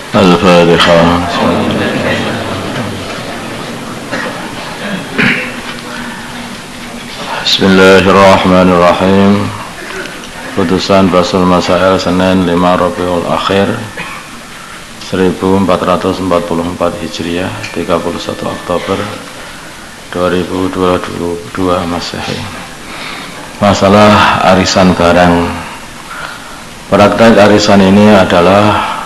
Al-Fatihah. Bismillahirrahmanirrahim. Putusan Basul Masail Senin 5 Rabiul Akhir 1444 Hijriah, 31 Oktober 2022 Masehi. Masalah arisan barang. Praktek arisan ini adalah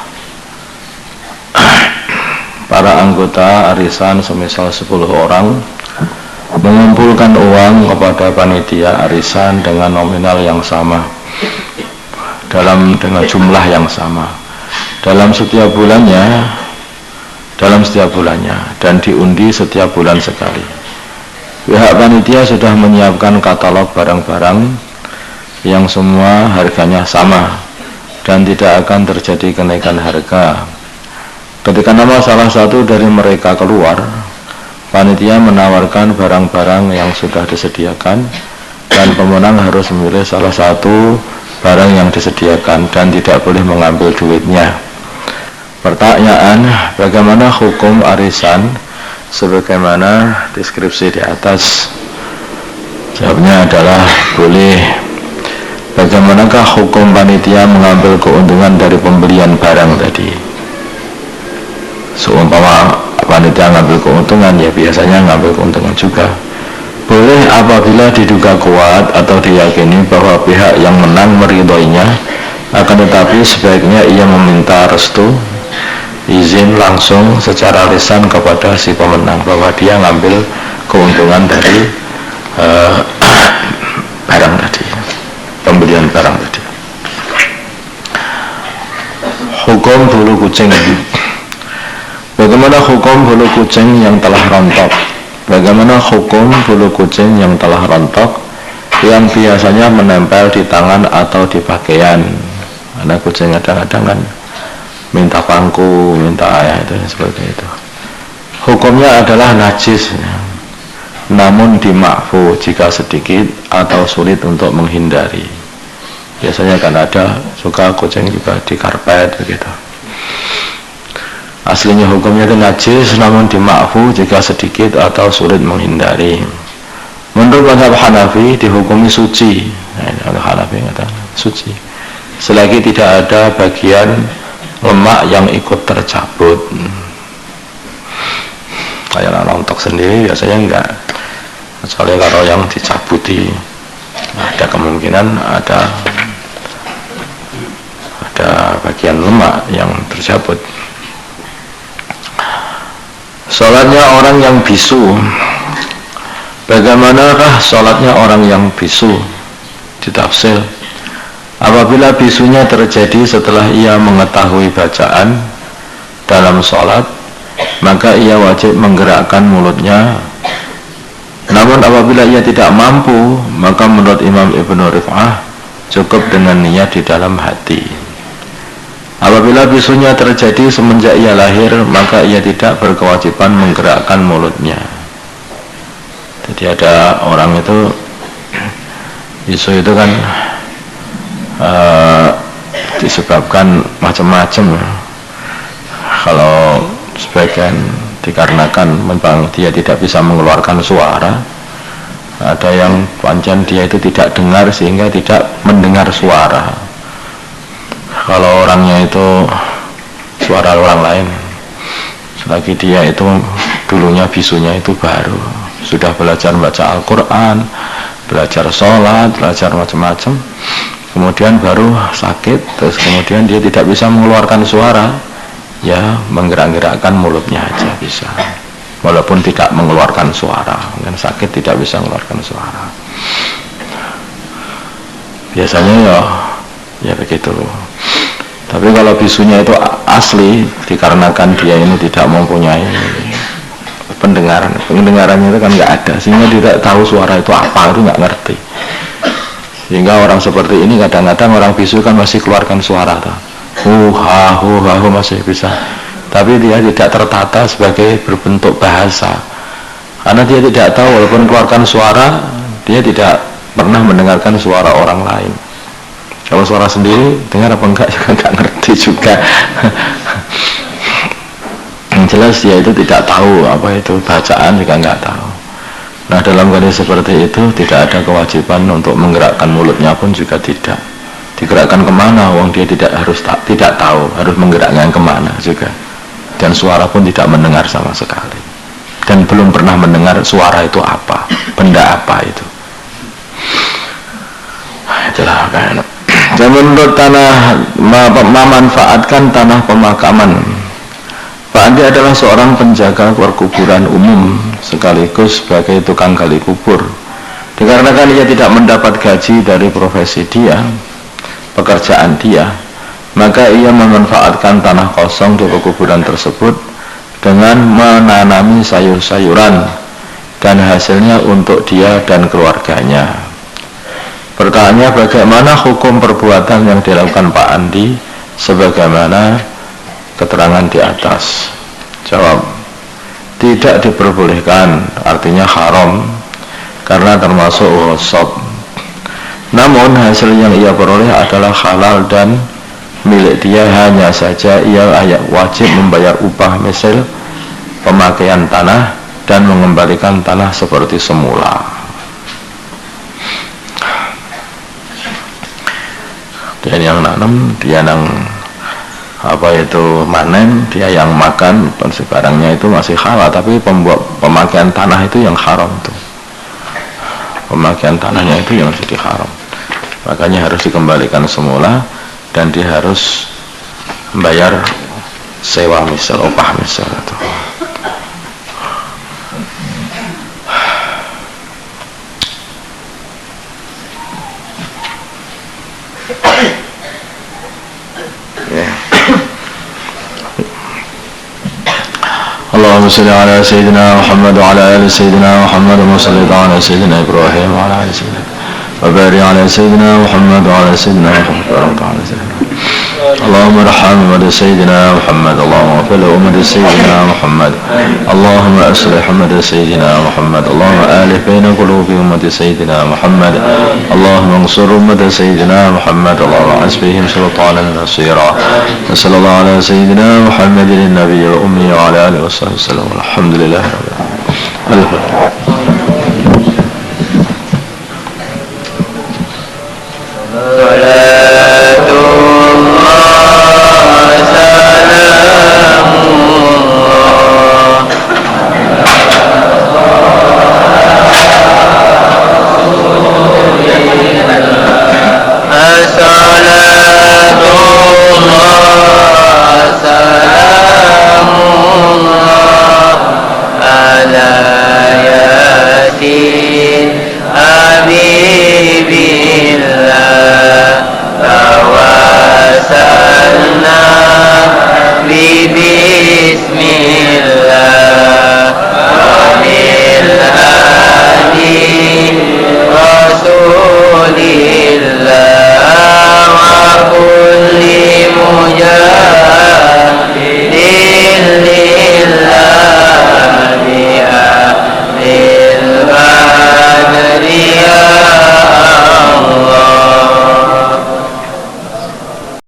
para anggota arisan semisal 10 orang mengumpulkan uang kepada panitia arisan dengan nominal yang sama, dengan jumlah yang sama dalam setiap bulannya dan diundi setiap bulan sekali. Pihak panitia sudah menyiapkan katalog barang-barang yang semua harganya sama dan tidak akan terjadi kenaikan harga. Ketika nama salah satu dari mereka keluar, panitia menawarkan barang-barang yang sudah disediakan dan pemenang harus memilih salah satu barang yang disediakan dan tidak boleh mengambil duitnya. Pertanyaan, bagaimana hukum arisan sebagaimana deskripsi di atas? Jawabnya adalah boleh. Bagaimanakah hukum panitia mengambil keuntungan dari pembelian barang tadi? Seumpama panitia ngambil keuntungan, ya biasanya ngambil keuntungan juga. Boleh apabila diduga kuat atau diyakini bahwa pihak yang menang meridhoinya, akan tetapi sebaiknya ia meminta restu, izin langsung secara lisan kepada si pemenang bahwa dia ngambil keuntungan dari barang tadi, pembelian barang tadi. Hukum bulu kucing. Bagaimana hukum bulu kucing yang telah rontok? Bagaimana hukum bulu kucing yang telah rontok yang biasanya menempel di tangan atau di pakaian? Karena kucing kadang-kadang kan minta pangku, minta ayah itu seperti itu. Hukumnya adalah najis, namun dimakfu jika sedikit atau sulit untuk menghindari. Biasanya kan ada suka kucing juga di karpet begitu. Aslinya hukumnya itu najis, namun dimakfu jika sedikit atau sulit menghindari. Menurut mazhab Hanafi dihukumi suci. Nah, Hanafi kata suci selagi tidak ada bagian lemak yang ikut tercabut. Kayak rontok sendiri biasanya enggak, kecuali kalau yang dicabuti ada kemungkinan ada bagian lemak yang tercabut. Sholatnya orang yang bisu. Bagaimanakah sholatnya orang yang bisu? Ditafsir, apabila bisunya terjadi setelah ia mengetahui bacaan dalam sholat, maka ia wajib menggerakkan mulutnya. Namun apabila ia tidak mampu, maka menurut Imam Ibnu Rif'ah cukup dengan niat di dalam hati. Apabila bisunya terjadi semenjak ia lahir, maka ia tidak berkewajiban menggerakkan mulutnya. Jadi ada orang itu bisu itu kan disebabkan macam-macam. Kalau sebagian dikarenakan memang dia tidak bisa mengeluarkan suara, ada yang pancen dia itu tidak dengar sehingga tidak mendengar suara. Kalau orangnya itu suara orang lain, selagi dia itu dulunya bisunya itu baru sudah belajar baca Al-Quran, belajar sholat, belajar macam-macam, kemudian baru sakit, terus kemudian dia tidak bisa mengeluarkan suara, ya menggerak-gerakkan mulutnya aja bisa, walaupun tidak mengeluarkan suara. Mungkin sakit tidak bisa mengeluarkan suara, biasanya ya begitu. Tapi kalau bisunya itu asli dikarenakan dia ini tidak mempunyai pendengarannya itu kan nggak ada, sehingga tidak tahu suara itu apa, itu nggak ngerti. Sehingga orang seperti ini kadang-kadang orang bisu kan masih keluarkan suara, hu masih bisa, tapi dia tidak tertata sebagai berbentuk bahasa, karena dia tidak tahu walaupun keluarkan suara, dia tidak pernah mendengarkan suara orang lain. Kalau suara sendiri dengar apa enggak juga enggak ngerti juga. jelas dia itu tidak tahu apa itu bacaan, juga nggak tahu. Nah, dalam kondisi seperti itu tidak ada kewajiban untuk menggerakkan mulutnya pun juga tidak. Digerakkan kemana? Wong dia tidak tahu harus menggerakkan kemana juga. Dan suara pun tidak mendengar sama sekali. Dan belum pernah mendengar suara itu apa, benda apa itu. Itulah kan. Dan menurut tanah memanfaatkan tanah pemakaman, Pak Andi adalah seorang penjaga perkuburan umum sekaligus sebagai tukang gali kubur. Dikarenakan ia tidak mendapat gaji dari profesi dia, pekerjaan dia, maka ia memanfaatkan tanah kosong di perkuburan tersebut dengan menanami sayur-sayuran dan hasilnya untuk dia dan keluarganya. Pertanyaannya, bagaimana hukum perbuatan yang dilakukan Pak Andi sebagaimana keterangan di atas? Jawab, tidak diperbolehkan, artinya haram, karena termasuk ghasab. Namun hasil yang ia peroleh adalah halal dan milik dia, hanya saja ia wajib membayar upah misal pemakaian tanah dan mengembalikan tanah seperti semula. Dia yang nanam, dia yang manen, dia yang makan, barangnya itu masih halal, tapi pemakaian tanah itu yang haram tuh. Pemakaian tanahnya itu yang jadi haram. Makanya harus dikembalikan semula dan dia harus membayar sewa misal, upah misal itu. Allahumma salli ala Sayyidina Muhammad wa ala ali Sayyidina Muhammad wa salli ala Sayyidina Ibrahim wa ala ali Sayyidina wa barik ala Sayyidina Muhammad wa ala Sayyidina Muhammad wa ala Sayyidina. Allahumma arham ummata Sayyidina Muhammad, Allahumma fil ummata Sayyidina Muhammad, Allahumma aslih ummata Sayyidina Muhammad, Allahumma alif baina qulubi ummati Sayyidina Muhammad, Allahumma ansur ummata Sayyidina Muhammad, Allahumma asbihim sultanan nasira. Sallallahu ala Sayyidina Muhammadin nabiyil ummi wa ala alihi wa sahbihi wasallam. Alhamdulillah. Al-Fatihah.